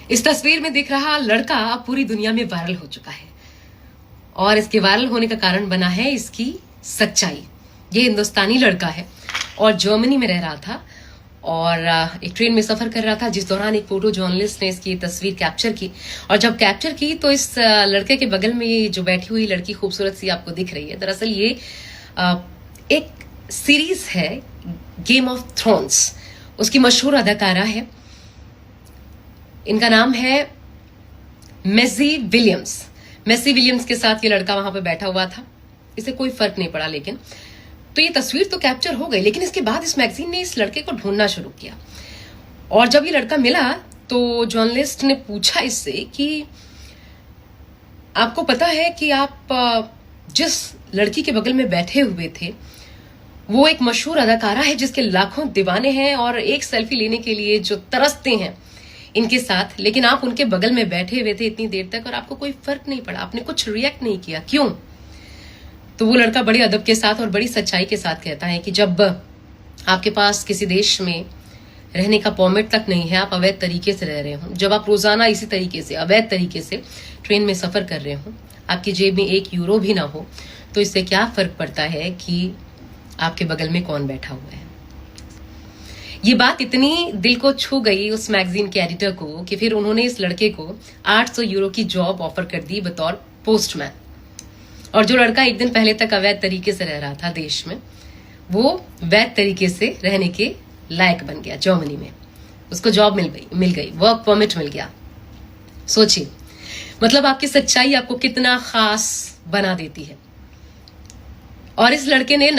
इस तस्वीर में दिख रहा लड़का अब पूरी दुनिया में वायरल हो चुका है और इसके वायरल होने का कारण बना है इसकी सच्चाई। ये हिंदुस्तानी लड़का है और जर्मनी में रह रहा था और एक ट्रेन में सफर कर रहा था, जिस दौरान एक फोटो जर्नलिस्ट ने इसकी तस्वीर कैप्चर की। और जब कैप्चर की तो इस लड़के के बगल में ये जो बैठी हुई लड़की खूबसूरत सी आपको दिख रही है, दरअसल ये एक सीरीज है गेम ऑफ थ्रोन्स, उसकी मशहूर अदाकारा है। इनका नाम है मैसी विलियम्स। मैसी विलियम्स के साथ ये लड़का वहां पे बैठा हुआ था, इसे कोई फर्क नहीं पड़ा। लेकिन तो ये तस्वीर तो कैप्चर हो गई, लेकिन इसके बाद इस मैगजीन ने इस लड़के को ढूंढना शुरू किया। और जब ये लड़का मिला तो जर्नलिस्ट ने पूछा इससे कि आपको पता है कि आप जिस लड़की के बगल में बैठे हुए थे वो एक मशहूर अदाकारा है जिसके लाखों दीवाने हैं और एक सेल्फी लेने के लिए जो तरसते हैं इनके साथ, लेकिन आप उनके बगल में बैठे हुए थे इतनी देर तक और आपको कोई फर्क नहीं पड़ा, आपने कुछ रिएक्ट नहीं किया, क्यों? तो वो लड़का बड़े अदब के साथ और बड़ी सच्चाई के साथ कहता है कि जब आपके पास किसी देश में रहने का परमिट तक नहीं है, आप अवैध तरीके से रह रहे हो, जब आप रोजाना इसी तरीके से अवैध तरीके से ट्रेन में सफर कर रहे हो, आपकी जेब में 1 यूरो भी ना हो, तो इससे क्या फर्क पड़ता है कि आपके बगल में कौन बैठा हुआ है। ये बात इतनी दिल को छू गई उस मैगजीन के एडिटर को कि फिर उन्होंने इस लड़के को 800 यूरो की जॉब ऑफर कर दी बतौर पोस्टमैन। और जो लड़का एक दिन पहले तक अवैध तरीके से रह रहा था देश में, वो वैध तरीके से रहने के लायक बन गया जर्मनी में, उसको जॉब मिल गई, वर्क परमिट मिल गया। सोचिए, मतलब आपकी सच्चाई आपको कितना खास बना देती है। और इस लड़के ने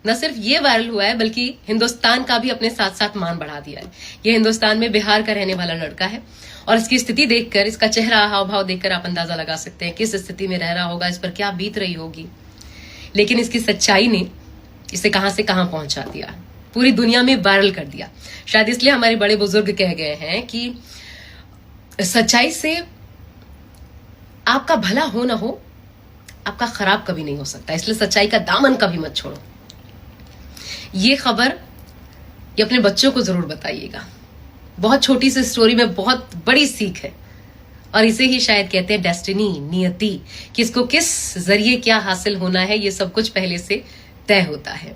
न सिर्फ ये वायरल हुआ है बल्कि हिंदुस्तान का भी अपने साथ साथ मान बढ़ा दिया है। ये हिंदुस्तान में बिहार का रहने वाला लड़का है और इसकी स्थिति देखकर, इसका चेहरा हाव भाव देखकर आप अंदाजा लगा सकते हैं किस स्थिति में रह रहा होगा, इस पर क्या बीत रही होगी। लेकिन इसकी सच्चाई ने इसे कहां से कहां पहुंचा दिया, पूरी दुनिया में वायरल कर दिया। शायद इसलिए हमारे बड़े बुजुर्ग कह गए हैं कि सच्चाई से आपका भला हो ना हो, आपका खराब कभी नहीं हो सकता, इसलिए सच्चाई का दामन कभी मत छोड़ो। ये खबर ये अपने बच्चों को जरूर बताइएगा। बहुत छोटी सी स्टोरी में बहुत बड़ी सीख है और इसे ही शायद कहते हैं डेस्टिनी, नियति। किसको किस जरिए क्या हासिल होना है, ये सब कुछ पहले से तय होता है।